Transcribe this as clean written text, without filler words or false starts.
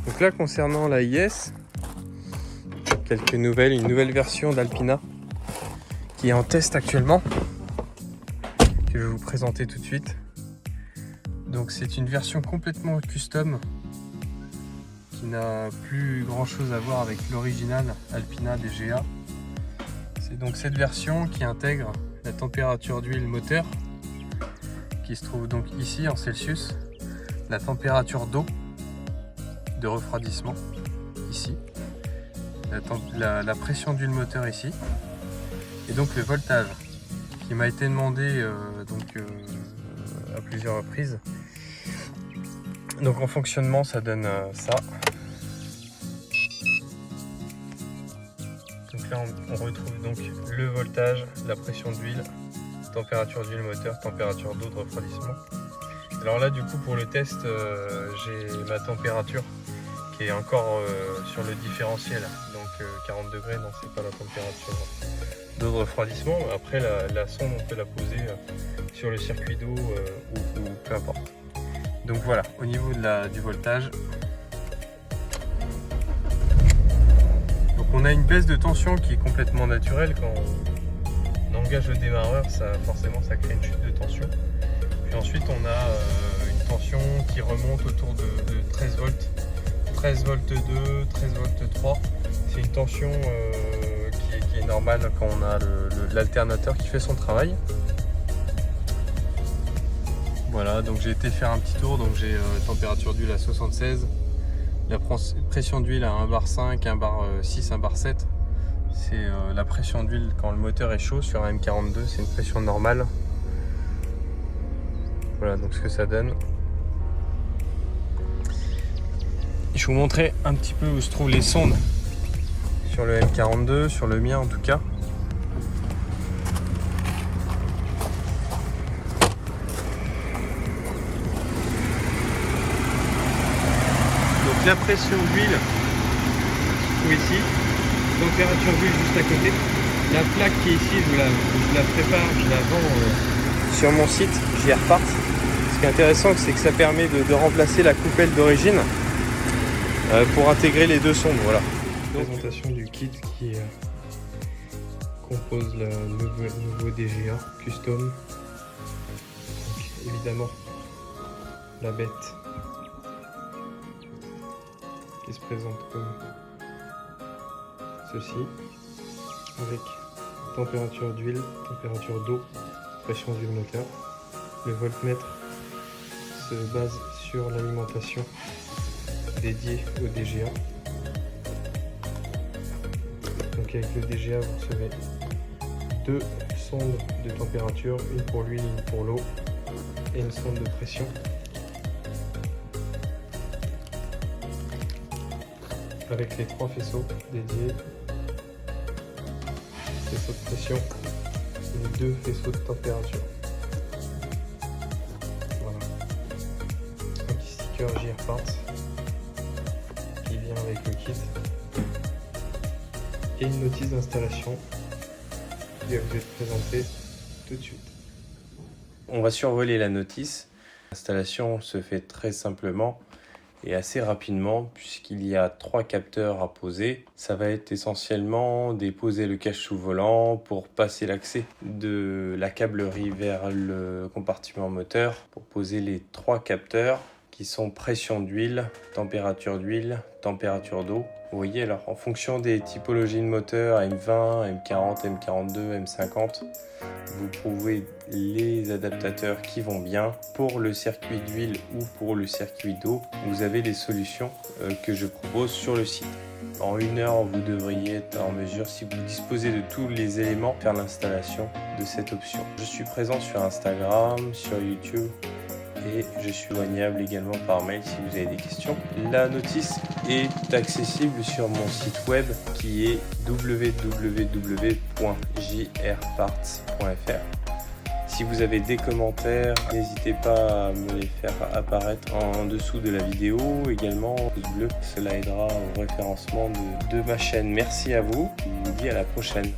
Donc là, concernant la IS, quelques nouvelles, une nouvelle version d'Alpina qui est en test actuellement, que je vais vous présenter tout de suite. Donc c'est une version complètement custom qui n'a plus grand chose à voir avec l'original Alpina DGA. C'est donc cette version qui intègre la température d'huile moteur qui se trouve donc ici en Celsius, la température d'eau de refroidissement ici, la pression d'huile moteur ici, et donc le voltage qui m'a été demandé à plusieurs reprises. Donc en fonctionnement ça donne ça. Donc là on retrouve donc le voltage, la pression d'huile, température d'huile moteur, température d'eau de refroidissement. Alors là du coup pour le test j'ai ma température qui est encore sur le différentiel, donc 40 degrés, non c'est pas la température d'eau de refroidissement. Après la sonde on peut la poser sur le circuit d'eau ou peu importe. Donc voilà, au niveau du voltage, donc on a une baisse de tension qui est complètement naturelle. Quand on engage le démarreur, forcément ça crée une chute de tension. Puis ensuite on a une tension qui remonte autour de 13 volts, 13 volts 2, 13 volts 3. C'est une tension qui est normale quand on a l'alternateur qui fait son travail. Voilà, donc j'ai été faire un petit tour, donc j'ai température d'huile à 76, la pression d'huile à 1 bar 5, 1 bar 6, 1 bar 7. C'est la pression d'huile quand le moteur est chaud sur un M42, c'est une pression normale. Voilà donc ce que ça donne. Je vais vous montrer un petit peu où se trouvent les sondes sur le M42, sur le mien en tout cas. Donc la pression d'huile se trouve ici, température d'huile juste à côté. La plaque qui est ici, je la prépare, je la vends sur mon site JR Parts. Ce qui est intéressant, c'est que ça permet de remplacer la coupelle d'origine pour intégrer les deux sondes. Voilà. Présentation du kit qui compose le nouveau DGA Custom. Donc, évidemment, la bête qui se présente comme ceci, avec température d'huile, température d'eau, pression d'huile moteur. Le voltmètre se base sur l'alimentation dédiée au DGA. Donc avec le DGA vous recevez deux sondes de température, une pour l'huile, une pour l'eau, et une sonde de pression. Avec les trois faisceaux dédiés, faisceau de pression et deux faisceaux de température. Voilà. Un petit sticker JR Parts qui vient avec le kit et une notice d'installation qui va vous être présentée tout de suite. On va survoler la notice. L'installation se fait très simplement et assez rapidement puisqu'il y a 3 capteurs à poser. Ça va être essentiellement déposer le cache sous volant pour passer l'accès de la câblerie vers le compartiment moteur pour poser les 3 capteurs qui sont pression d'huile, température d'eau. Vous voyez, alors en fonction des typologies de moteur, M20, M40, M42, M50, vous trouvez les adaptateurs qui vont bien. Pour le circuit d'huile ou pour le circuit d'eau, vous avez les solutions que je propose sur le site. En 1 heure, vous devriez être en mesure, si vous disposez de tous les éléments, faire l'installation de cette option. Je suis présent sur Instagram, sur YouTube, et je suis joignable également par mail si vous avez des questions. La notice est accessible sur mon site web qui est www.jrparts.fr. Si vous avez des commentaires, n'hésitez pas à me les faire apparaître en dessous de la vidéo. Également, pouce bleu, cela aidera au référencement de ma chaîne. Merci à vous, je vous dis à la prochaine.